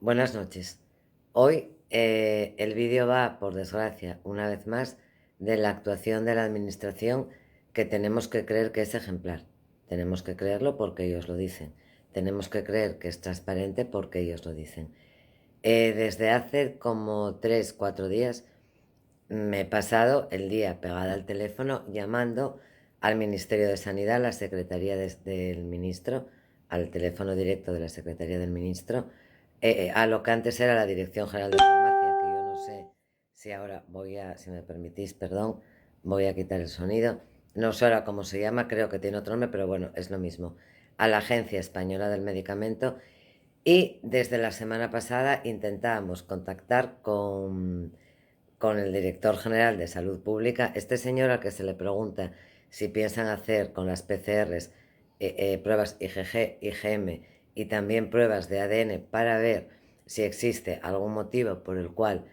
Buenas noches. Hoy el vídeo va, por desgracia, una vez más, de la actuación de la Administración que tenemos que creer que es ejemplar. Tenemos que creerlo porque ellos lo dicen. Tenemos que creer que es transparente porque ellos lo dicen. Desde hace como 3, 4 días me he pasado el día pegada al teléfono llamando al Ministerio de Sanidad, a la Secretaría del Ministro, al teléfono directo de la Secretaría del Ministro, a lo que antes era la Dirección General de Farmacia, que yo no sé si ahora si me permitís, perdón, voy a quitar el sonido. No sé ahora cómo se llama, creo que tiene otro nombre, pero bueno, es lo mismo. A la Agencia Española del Medicamento. Y desde la semana pasada intentábamos contactar con el director general de Salud Pública, este señor al que se le pregunta si piensan hacer con las PCRs pruebas IgG, IgM y también pruebas de ADN para ver si existe algún motivo por el cual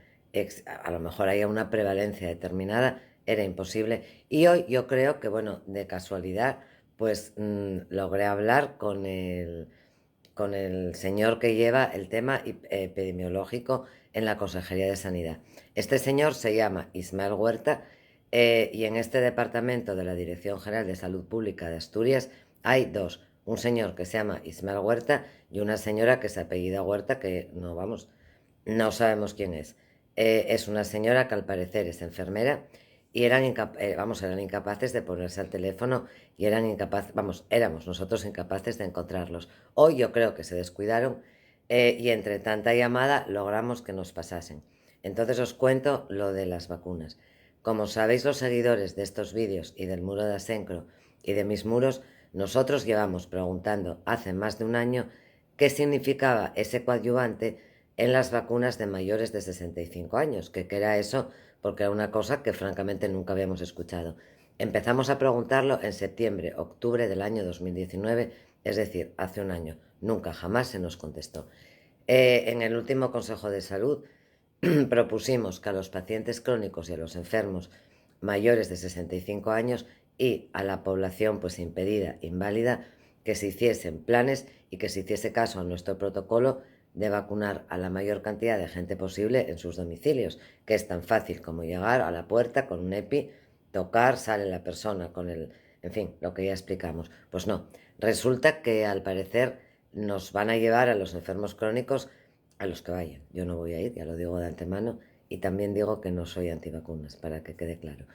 a lo mejor haya una prevalencia determinada, era imposible. Y hoy yo creo que, bueno, de casualidad, pues logré hablar con el señor que lleva el tema epidemiológico en la Consejería de Sanidad. Este señor se llama Ismael Huerta y en este departamento de la Dirección General de Salud Pública de Asturias hay dos, un señor que se llama Ismael Huerta y una señora que se apellida Huerta que no sabemos quién es. Es una señora que al parecer es enfermera y eran incapaces de ponerse al teléfono y éramos nosotros incapaces de encontrarlos. Hoy yo creo que se descuidaron y entre tanta llamada logramos que nos pasasen. Entonces os cuento lo de las vacunas. Como sabéis los seguidores de estos vídeos y del muro de Asencro y de mis muros, nosotros llevamos preguntando hace más de un año qué significaba ese coadyuvante en las vacunas de mayores de 65 años, que era eso, porque era una cosa que francamente nunca habíamos escuchado. Empezamos a preguntarlo en septiembre, octubre del año 2019, es decir, hace un año. Nunca, jamás se nos contestó. En el último Consejo de Salud propusimos que a los pacientes crónicos y a los enfermos mayores de 65 años y a la población pues impedida, inválida, que se hiciesen planes y que se hiciese caso a nuestro protocolo de vacunar a la mayor cantidad de gente posible en sus domicilios, que es tan fácil como llegar a la puerta con un EPI, tocar, sale la persona con en fin, lo que ya explicamos. Pues no, resulta que al parecer nos van a llevar a los enfermos crónicos a los que vayan. Yo no voy a ir, ya lo digo de antemano, y también digo que no soy antivacunas, para que quede claro.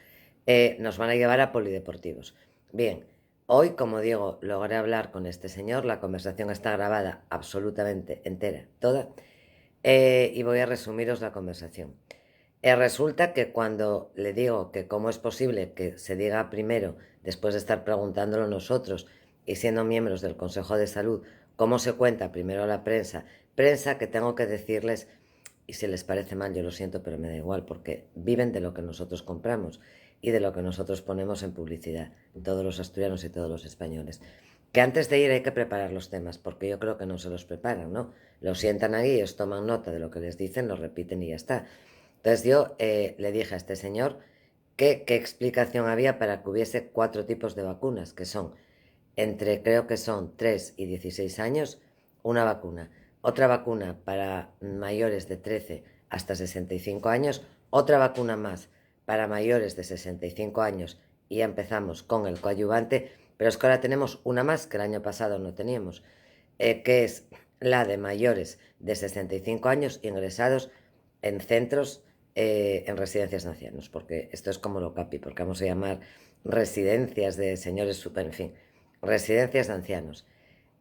Nos van a llevar a polideportivos. Bien, hoy, como digo, logré hablar con este señor, la conversación está grabada absolutamente entera, toda, y voy a resumiros la conversación. Resulta que cuando le digo que cómo es posible que se diga primero, después de estar preguntándolo nosotros y siendo miembros del Consejo de Salud, cómo se cuenta primero a la prensa que tengo que decirles, y si les parece mal yo lo siento, pero me da igual, porque viven de lo que nosotros compramos y de lo que nosotros ponemos en publicidad, todos los asturianos y todos los españoles. Que antes de ir hay que preparar los temas, porque yo creo que no se los preparan, ¿no? Los sientan ahí, ellos toman nota de lo que les dicen, lo repiten y ya está. Entonces yo le dije a este señor qué explicación había para que hubiese 4 tipos de vacunas, que son creo que son 3 y 16 años, una vacuna. Otra vacuna para mayores de 13 hasta 65 años, otra vacuna más para mayores de 65 años y ya empezamos con el coadyuvante, pero es que ahora tenemos una más que el año pasado no teníamos, que es la de mayores de 65 años ingresados en centros, en residencias de ancianos, porque esto es como lo capi, porque vamos a llamar residencias de señores super, en fin, residencias de ancianos.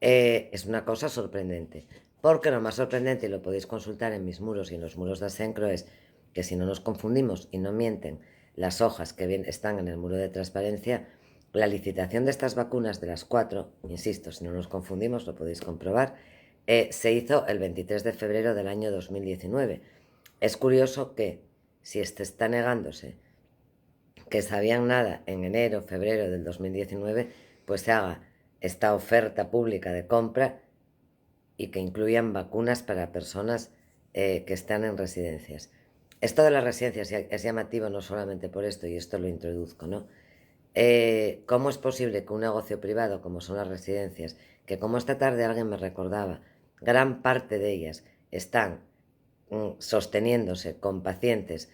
Es una cosa sorprendente, porque lo más sorprendente, y lo podéis consultar en mis muros y en los muros de Asencro, es que si no nos confundimos y no mienten las hojas que están en el muro de transparencia, la licitación de estas vacunas de las 4, insisto, si no nos confundimos, lo podéis comprobar, se hizo el 23 de febrero del año 2019. Es curioso que, si este está negándose que sabían nada en enero, febrero del 2019, pues se haga esta oferta pública de compra y que incluyan vacunas para personas que están en residencias. Esto de las residencias es llamativo no solamente por esto, y esto lo introduzco, ¿no? ¿Cómo es posible que un negocio privado como son las residencias, que como esta tarde alguien me recordaba, gran parte de ellas están sosteniéndose con pacientes,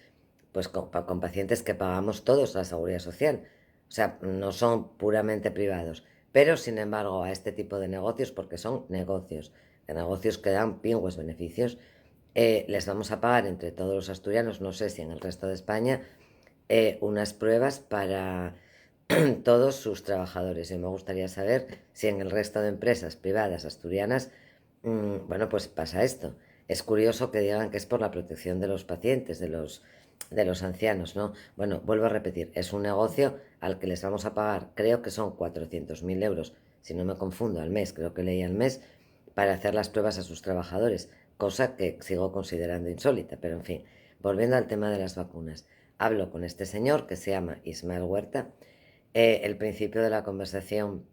pues con pacientes que pagamos todos la Seguridad Social. O sea, no son puramente privados. Pero, sin embargo, a este tipo de negocios, porque son negocios que dan pingües beneficios, les vamos a pagar entre todos los asturianos, no sé si en el resto de España, unas pruebas para todos sus trabajadores. Y me gustaría saber si en el resto de empresas privadas asturianas, bueno, pues pasa esto. Es curioso que digan que es por la protección de los pacientes, de los ancianos, ¿no? Bueno, vuelvo a repetir, es un negocio al que les vamos a pagar, creo que son 400.000 euros, si no me confundo, al mes, creo que leí al mes, para hacer las pruebas a sus trabajadores, cosa que sigo considerando insólita, pero en fin, volviendo al tema de las vacunas. Hablo con este señor que se llama Ismael Huerta. El principio de la conversación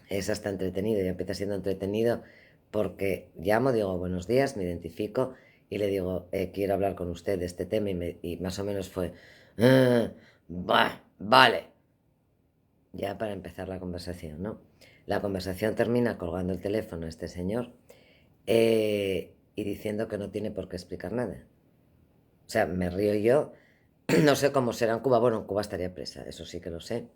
es hasta entretenido y empieza siendo entretenido porque llamo, digo buenos días, me identifico y le digo quiero hablar con usted de este tema y más o menos fue vale, ya para empezar la conversación, ¿no? La conversación termina colgando el teléfono a este señor y diciendo que no tiene por qué explicar nada. O sea, me río yo. No sé cómo será en Cuba. Bueno, en Cuba estaría presa, eso sí que lo sé.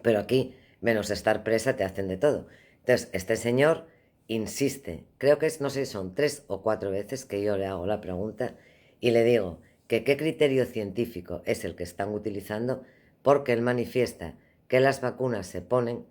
Pero aquí, menos estar presa, te hacen de todo. Entonces, este señor insiste, creo que es, no sé si son 3 o 4 veces que yo le hago la pregunta y le digo que qué criterio científico es el que están utilizando, porque él manifiesta que las vacunas se ponen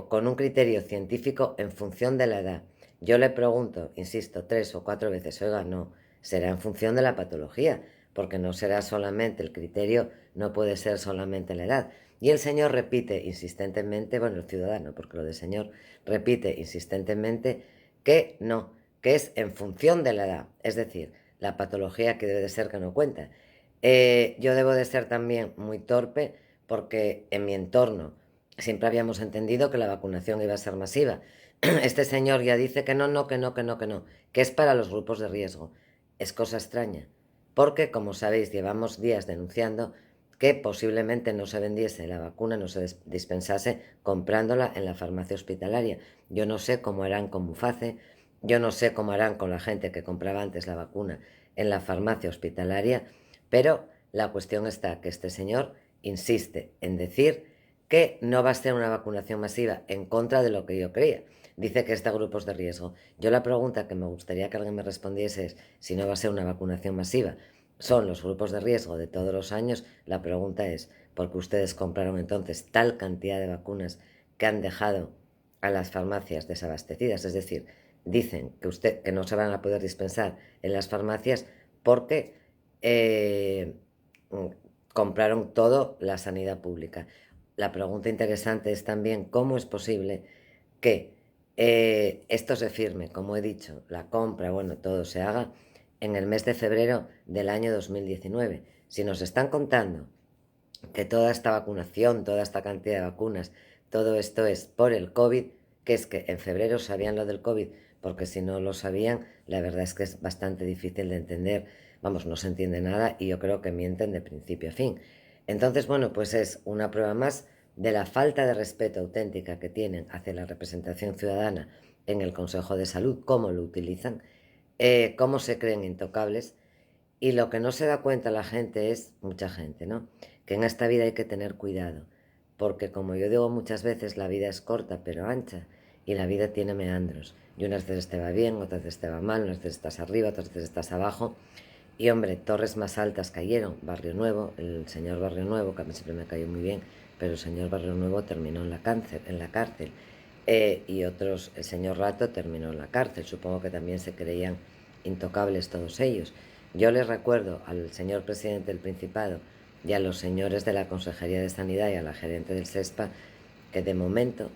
con un criterio científico en función de la edad. Yo le pregunto, insisto, 3 o 4 veces, oiga, no, será en función de la patología, porque no será solamente el criterio, no puede ser solamente la edad. Y el señor repite insistentemente, bueno, el ciudadano, porque lo de señor, repite insistentemente que no, que es en función de la edad, es decir, la patología que debe de ser que no cuenta. Yo debo de ser también muy torpe porque en mi entorno siempre habíamos entendido que la vacunación iba a ser masiva. Este señor ya dice que no, no, que no, que no, que no, que es para los grupos de riesgo. Es cosa extraña, porque, como sabéis, llevamos días denunciando que posiblemente no se vendiese la vacuna, no se dispensase comprándola en la farmacia hospitalaria. Yo no sé cómo harán con Muface, yo no sé cómo harán con la gente que compraba antes la vacuna en la farmacia hospitalaria, pero la cuestión está que este señor insiste en decir que no va a ser una vacunación masiva, en contra de lo que yo creía. Dice que está grupos de riesgo. Yo la pregunta que me gustaría que alguien me respondiese es si no va a ser una vacunación masiva. Son los grupos de riesgo de todos los años. La pregunta es, ¿por qué ustedes compraron entonces tal cantidad de vacunas que han dejado a las farmacias desabastecidas? Es decir, dicen que no se van a poder dispensar en las farmacias porque compraron todo la sanidad pública. La pregunta interesante es también cómo es posible que esto se firme, como he dicho, la compra, bueno, todo se haga en el mes de febrero del año 2019. Si nos están contando que toda esta vacunación, toda esta cantidad de vacunas, todo esto es por el COVID, que es que en febrero sabían lo del COVID, porque si no lo sabían, la verdad es que es bastante difícil de entender, vamos, no se entiende nada y yo creo que mienten de principio a fin. Entonces, bueno, pues es una prueba más de la falta de respeto auténtica que tienen hacia la representación ciudadana en el Consejo de Salud, cómo lo utilizan, cómo se creen intocables. Y lo que no se da cuenta la gente es, mucha gente, ¿no? Que en esta vida hay que tener cuidado, porque como yo digo muchas veces, la vida es corta pero ancha y la vida tiene meandros. Y unas veces te va bien, otras veces te va mal, unas veces estás arriba, otras veces estás abajo. Y hombre, torres más altas cayeron. Barrio Nuevo, el señor Barrio Nuevo, que a mí siempre me cayó muy bien, pero el señor Barrio Nuevo terminó en la cárcel. Y otros, el señor Rato terminó en la cárcel. Supongo que también se creían intocables todos ellos. Yo les recuerdo al señor presidente del Principado y a los señores de la Consejería de Sanidad y a la gerente del SESPA que de momento,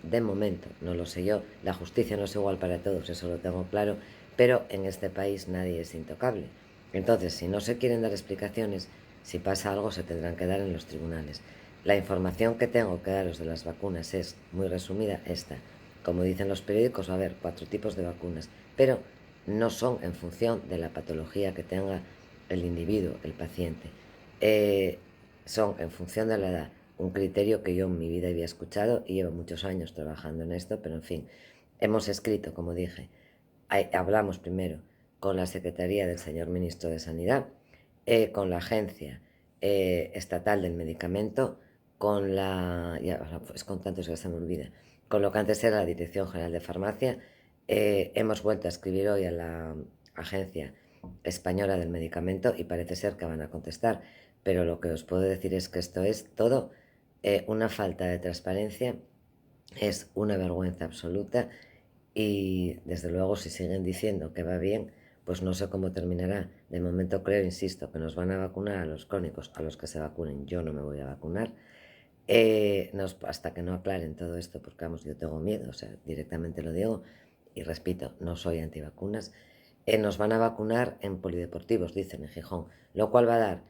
no lo sé yo, la justicia no es igual para todos, eso lo tengo claro, pero en este país nadie es intocable. Entonces, si no se quieren dar explicaciones, si pasa algo se tendrán que dar en los tribunales. La información que tengo que daros de las vacunas es muy resumida esta. Como dicen los periódicos, va a haber 4 tipos de vacunas, pero no son en función de la patología que tenga el individuo, el paciente. Son en función de la edad, un criterio que yo en mi vida había escuchado y llevo muchos años trabajando en esto, pero en fin, hemos escrito, como dije, hablamos primero con la Secretaría del señor Ministro de Sanidad, con la Agencia Estatal del Medicamento, con la... Ya, es con tantos que se me olvida. Con lo que antes era la Dirección General de Farmacia. Hemos vuelto a escribir hoy a la Agencia Española del Medicamento y parece ser que van a contestar. Pero lo que os puedo decir es que esto es todo una falta de transparencia, es una vergüenza absoluta. Y desde luego, si siguen diciendo que va bien, pues no sé cómo terminará. De momento creo, insisto, que nos van a vacunar a los crónicos, a los que se vacunen. Yo no me voy a vacunar. Hasta que no aclaren todo esto, porque vamos, yo tengo miedo, o sea, directamente lo digo, y repito, no soy antivacunas. Nos van a vacunar en polideportivos, dicen en Gijón, lo cual va a dar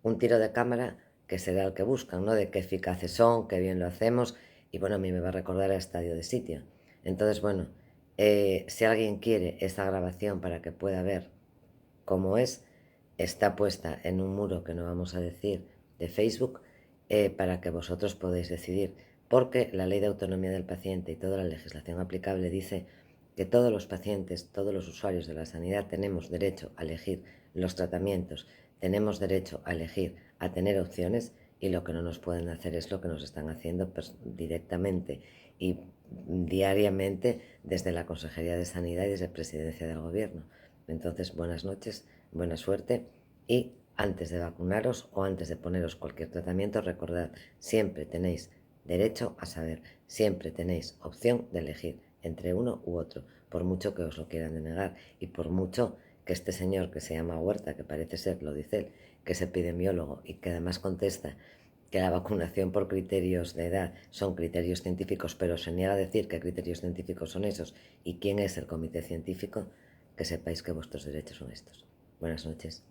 un tiro de cámara que será el que buscan, ¿no? De qué eficaces son, qué bien lo hacemos, y bueno, a mí me va a recordar a estadio de sitio. Entonces, bueno, si alguien quiere esa grabación para que pueda ver cómo es, está puesta en un muro que no vamos a decir de Facebook, para que vosotros podáis decidir, porque la ley de autonomía del paciente y toda la legislación aplicable dice que todos los pacientes, todos los usuarios de la sanidad tenemos derecho a elegir los tratamientos, tenemos derecho a elegir, a tener opciones, y lo que no nos pueden hacer es lo que nos están haciendo directamente y diariamente desde la Consejería de Sanidad y desde la Presidencia del Gobierno. Entonces, buenas noches, buena suerte, y antes de vacunaros o antes de poneros cualquier tratamiento, recordad, siempre tenéis derecho a saber, siempre tenéis opción de elegir entre uno u otro, por mucho que os lo quieran denegar y por mucho que este señor que se llama Huerta, que parece ser, lo dice él, que es epidemiólogo y que además contesta que la vacunación por criterios de edad son criterios científicos, pero se niega a decir qué criterios científicos son esos y quién es el comité científico, que sepáis que vuestros derechos son estos. Buenas noches.